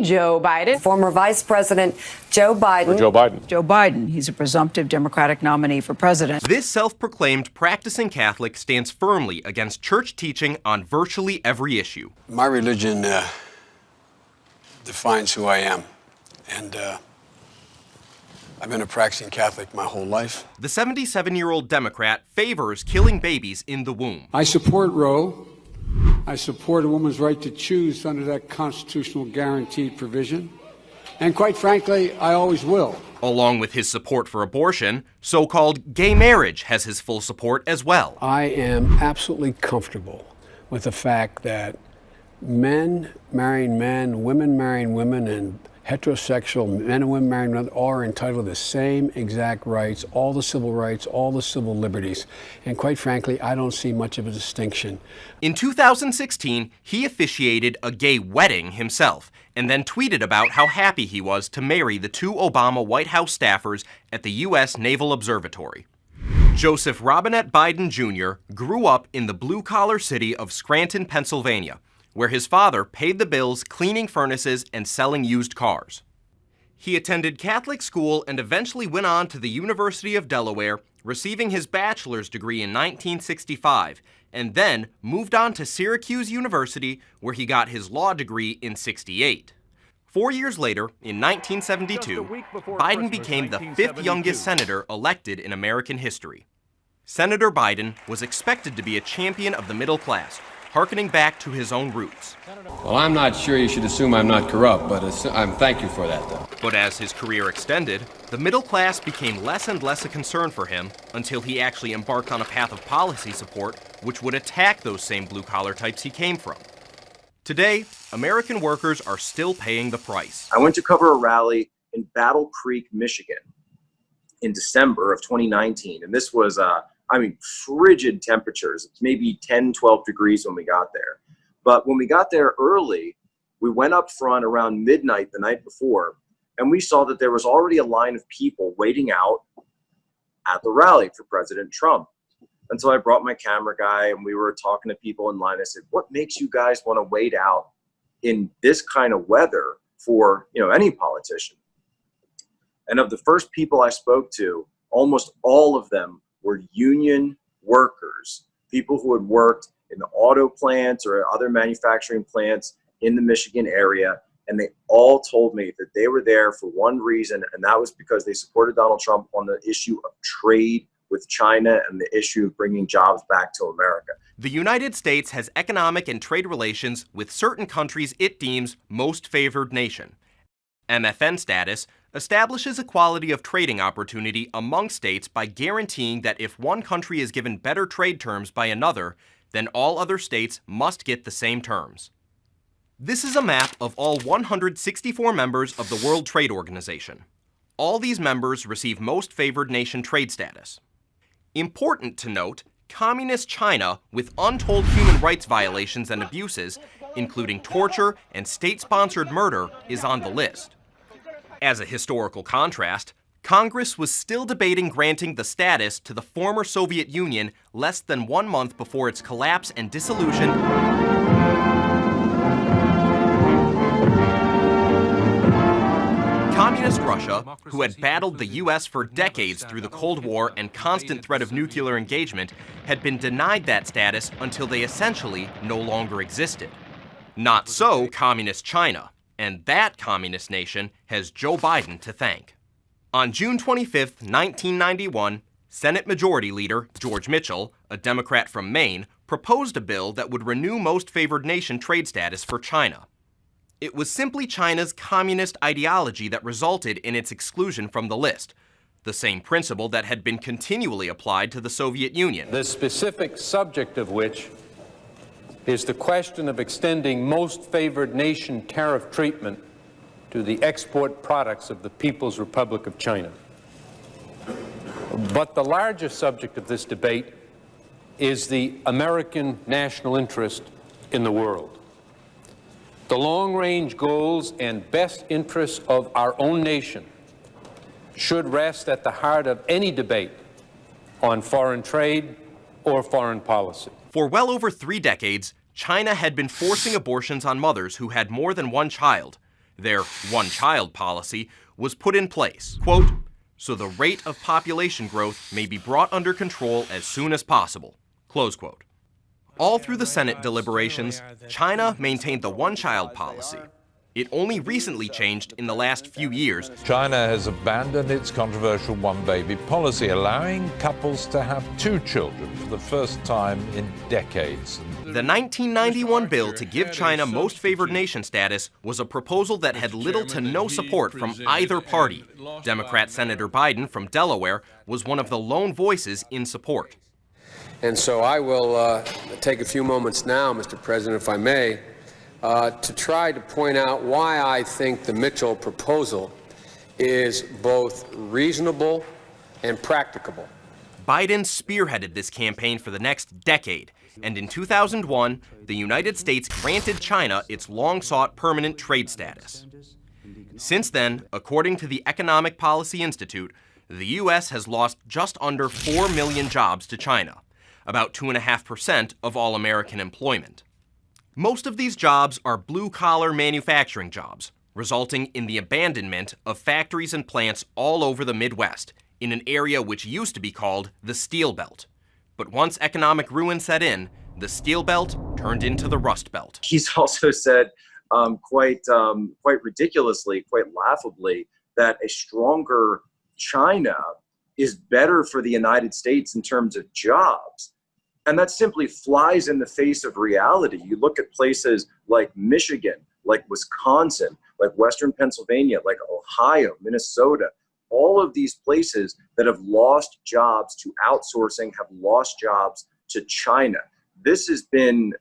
Joe Biden. Former Vice President Joe Biden. Joe Biden. Joe Biden. He's a presumptive Democratic nominee for president. This self-proclaimed practicing Catholic stands firmly against church teaching on virtually every issue. My religion defines who I am, and I've been a practicing Catholic my whole life. The 77-year-old Democrat favors killing babies in the womb. I support Roe. I support a woman's right to choose under that constitutional guaranteed provision. And quite frankly, I always will. Along with his support for abortion, so-called gay marriage has his full support as well. I am absolutely comfortable with the fact that men marrying men, women marrying women, and heterosexual men and women marrying women are entitled to the same exact rights, all the civil rights, all the civil liberties. And quite frankly, I don't see much of a distinction. In 2016, he officiated a gay wedding himself, and then tweeted about how happy he was to marry the two Obama White House staffers at the U.S. Naval Observatory. Joseph Robinette Biden Jr. grew up in the blue-collar city of Scranton, Pennsylvania, where his father paid the bills cleaning furnaces and selling used cars. He attended Catholic school and eventually went on to the University of Delaware, receiving his bachelor's degree in 1965, and then moved on to Syracuse University, where he got his law degree in '68. 4 years later, in 1972, Biden became the fifth youngest senator elected in American history. Senator Biden was expected to be a champion of the middle class, harkening back to his own roots. Well, I'm not sure you should assume I'm not corrupt, but thank you for that, though. But as his career extended, the middle class became less and less a concern for him until he actually embarked on a path of policy support which would attack those same blue-collar types he came from. Today, American workers are still paying the price. I went to cover a rally in Battle Creek, Michigan in December of 2019, and this was frigid temperatures. It's maybe 10, 12 degrees when we got there. But when we got there early, we went up front around midnight the night before, and we saw that there was already a line of people waiting out at the rally for President Trump. And so I brought my camera guy, and we were talking to people in line. I said, what makes you guys want to wait out in this kind of weather for, any politician? And of the first people I spoke to, almost all of them were union workers, people who had worked in the auto plants or other manufacturing plants in the Michigan area. And they all told me that they were there for one reason, and that was because they supported Donald Trump on the issue of trade with China and the issue of bringing jobs back to America. The United States has economic and trade relations with certain countries it deems most favored nation. MFN status establishes equality of trading opportunity among states by guaranteeing that if one country is given better trade terms by another, then all other states must get the same terms. This is a map of all 164 members of the World Trade Organization. All these members receive most favored nation trade status. Important to note, Communist China, with untold human rights violations and abuses, including torture and state-sponsored murder, is on the list. As a historical contrast, Congress was still debating granting the status to the former Soviet Union less than 1 month before its collapse and dissolution. Communist Russia, who had battled the U.S. for decades through the Cold War and constant threat of nuclear engagement, had been denied that status until they essentially no longer existed. Not so Communist China, and that communist nation has Joe Biden to thank. On June 25, 1991, Senate Majority Leader George Mitchell, a Democrat from Maine, proposed a bill that would renew most favored nation trade status for China. It was simply China's communist ideology that resulted in its exclusion from the list, the same principle that had been continually applied to the Soviet Union. The specific subject of which is the question of extending most favored nation tariff treatment to the export products of the People's Republic of China. But the largest subject of this debate is the American national interest in the world. The long-range goals and best interests of our own nation should rest at the heart of any debate on foreign trade or foreign policy. For well over 3 decades, China had been forcing abortions on mothers who had more than one child, Their one-child policy was put in place, quote, so the rate of population growth may be brought under control as soon as possible, close quote. All through the Senate deliberations, China maintained the one-child policy. It only recently changed in the last few years. China has abandoned its controversial one-baby policy, allowing couples to have 2 children for the first time in decades. The 1991 bill to give China most favored nation status was a proposal that had little to no support from either party. Democrat Senator Biden from Delaware was one of the lone voices in support. And so I will take a few moments now, Mr. President, if I may, to try to point out why I think the Mitchell proposal is both reasonable and practicable. Biden spearheaded this campaign for the next decade, and in 2001, the United States granted China its long-sought permanent trade status. Since then, according to the Economic Policy Institute, the U.S. has lost just under 4 million jobs to China, about 2.5% of all American employment. Most of these jobs are blue-collar manufacturing jobs, resulting in the abandonment of factories and plants all over the Midwest, in an area which used to be called the Steel Belt. But once economic ruin set in, the Steel Belt turned into the Rust Belt. He's also said quite ridiculously, quite laughably, that a stronger China is better for the United States in terms of jobs. And that simply flies in the face of reality. You look at places like Michigan, like Wisconsin, like Western Pennsylvania, like Ohio, Minnesota, all of these places that have lost jobs to outsourcing, have lost jobs to China. This has been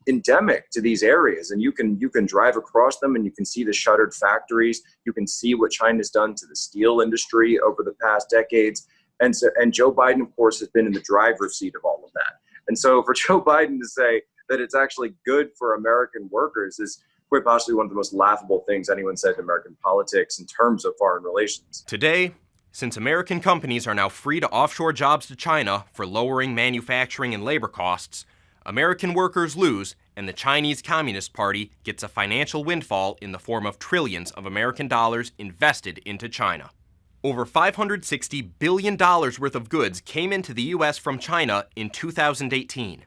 endemic to these areas, and you can drive across them and you can see the shuttered factories. You can see what China's done to the steel industry over the past decades. And Joe Biden, of course, has been in the driver's seat of all of that. And so for Joe Biden to say that it's actually good for American workers is quite possibly one of the most laughable things anyone said in American politics in terms of foreign relations. Today, since American companies are now free to offshore jobs to China for lowering manufacturing and labor costs, American workers lose, and the Chinese Communist Party gets a financial windfall in the form of trillions of American dollars invested into China. Over $560 billion worth of goods came into the U.S. from China in 2018.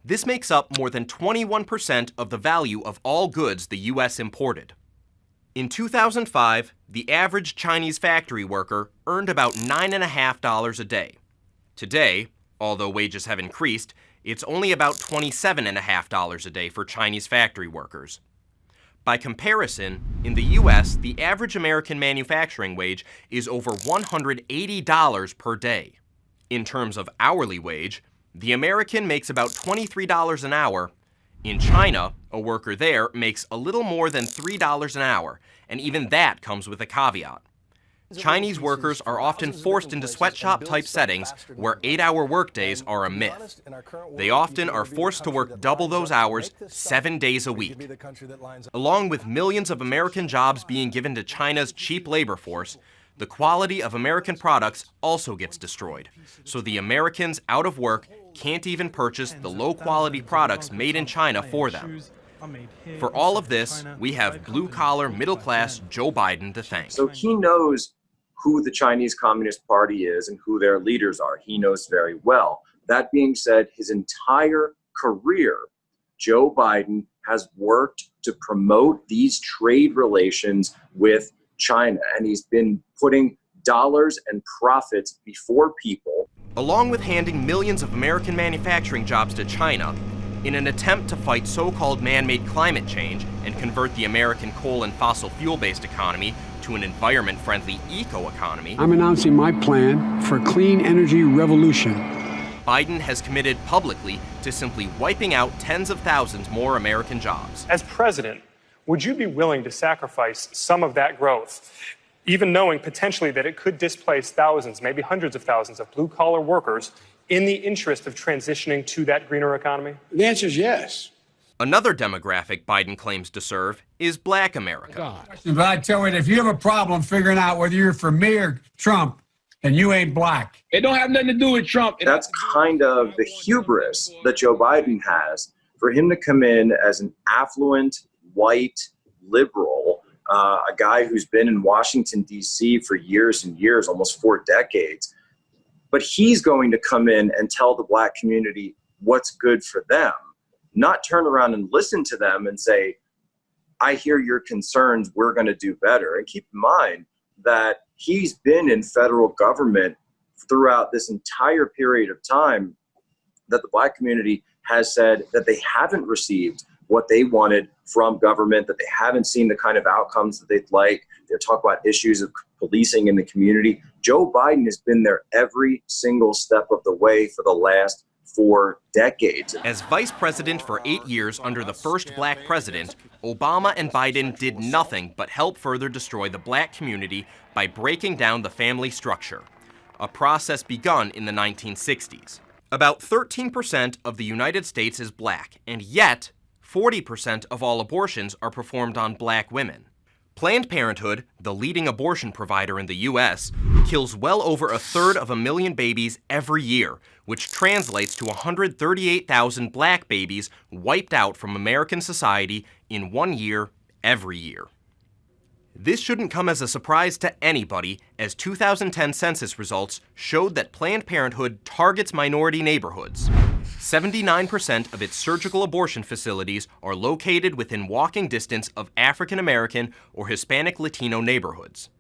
This makes up more than 21% of the value of all goods the U.S. imported. In 2005, the average Chinese factory worker earned about $9.50 a day. Today, although wages have increased, it's only about $27.50 a day for Chinese factory workers. By comparison, in the U.S., the average American manufacturing wage is over $180 per day. In terms of hourly wage, the American makes about $23 an hour. In China, a worker there makes a little more than $3 an hour, and even that comes with a caveat. Chinese workers are often forced into sweatshop-type settings where 8-hour workdays are a myth. They often are forced to work double those hours 7 days a week. Along with millions of American jobs being given to China's cheap labor force, the quality of American products also gets destroyed. So the Americans out of work can't even purchase the low-quality products made in China for them. For all of this, we have blue-collar, middle-class Joe Biden to thank. So he knows who the Chinese Communist Party is and who their leaders are. He knows very well. That being said, his entire career, Joe Biden has worked to promote these trade relations with China, and he's been putting dollars and profits before people. Along with handing millions of American manufacturing jobs to China, in an attempt to fight so-called man-made climate change and convert the American coal and fossil fuel-based economy to an environment-friendly eco-economy, I'm announcing my plan for a clean energy revolution. Biden has committed publicly to simply wiping out tens of thousands more American jobs. As president, would you be willing to sacrifice some of that growth, even knowing potentially that it could displace thousands, maybe hundreds of thousands of blue-collar workers in the interest of transitioning to that greener economy? The answer is yes. Another demographic Biden claims to serve is Black America. But I tell you, if you have a problem figuring out whether you're for me or Trump, and you ain't black. It don't have nothing to do with Trump. That's kind of the hubris that Joe Biden has for him to come in as an affluent, white, liberal, a guy who's been in Washington, D.C. for years and years, almost 4 decades. But he's going to come in and tell the black community what's good for them, not turn around and listen to them and say, I hear your concerns, we're going to do better. And keep in mind that he's been in federal government throughout this entire period of time that the black community has said that they haven't received what they wanted from government, that they haven't seen the kind of outcomes that they'd like. They're talking about issues of policing in the community. Joe Biden has been there every single step of the way for the last 4 decades. As vice president for 8 years under the first black president, Obama and Biden did nothing but help further destroy the black community by breaking down the family structure, a process begun in the 1960s. About 13% of the United States is black, and yet 40% of all abortions are performed on black women. Planned Parenthood, the leading abortion provider in the U.S., kills well over 1/3 of babies every year, which translates to 138,000 black babies wiped out from American society in 1 year, every year. This shouldn't come as a surprise to anybody, as 2010 census results showed that Planned Parenthood targets minority neighborhoods. 79% of its surgical abortion facilities are located within walking distance of African American or Hispanic Latino neighborhoods.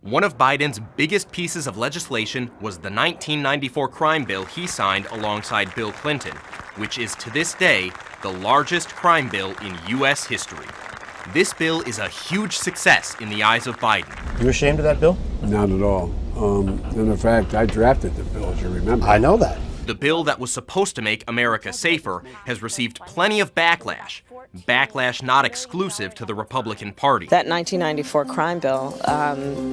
One of Biden's biggest pieces of legislation was the 1994 crime bill he signed alongside Bill Clinton, which is to this day the largest crime bill in U.S. history. This bill is a huge success in the eyes of Biden. You ashamed of that bill? Not at all. In fact, I drafted the bill, as you remember. I know that. The bill that was supposed to make America safer has received plenty of backlash. Backlash not exclusive to the Republican Party. That 1994 crime bill,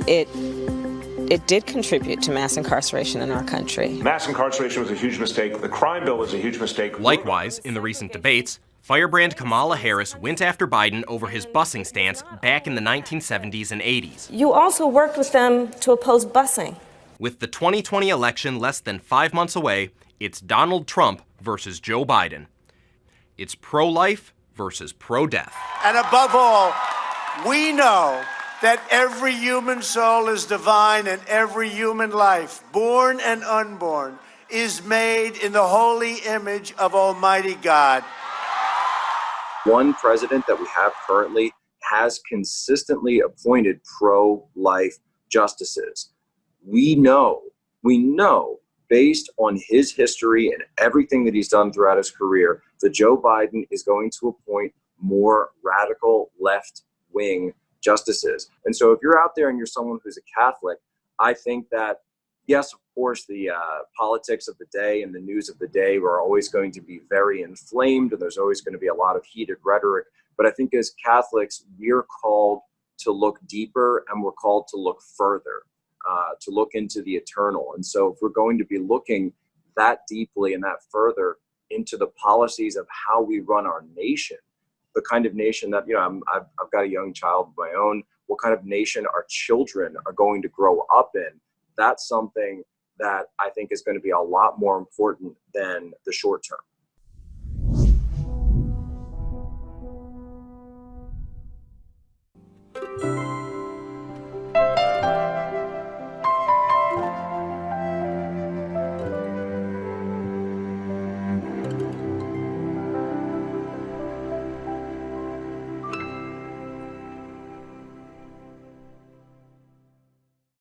it did contribute to mass incarceration in our country. Mass incarceration was a huge mistake. The crime bill was a huge mistake. Likewise, in the recent debates, firebrand Kamala Harris went after Biden over his busing stance back in the 1970s and 80s. You also worked with them to oppose busing. With the 2020 election less than 5 months away, it's Donald Trump versus Joe Biden. It's pro-life versus pro-death. And above all, we know that every human soul is divine and every human life, born and unborn, is made in the holy image of Almighty God. One president that we have currently has consistently appointed pro-life justices. We know, based on his history and everything that he's done throughout his career, that Joe Biden is going to appoint more radical left-wing justices. And so if you're out there and you're someone who's a Catholic, I think that, yes, of course, the politics of the day and the news of the day are always going to be very inflamed, and there's always going to be a lot of heated rhetoric. But I think as Catholics, we're called to look deeper and we're called to look further, to look into the eternal. And so if we're going to be looking that deeply and that further into the policies of how we run our nation, the kind of nation that, I've got a young child of my own, what kind of nation our children are going to grow up in, that's something that I think is going to be a lot more important than the short term.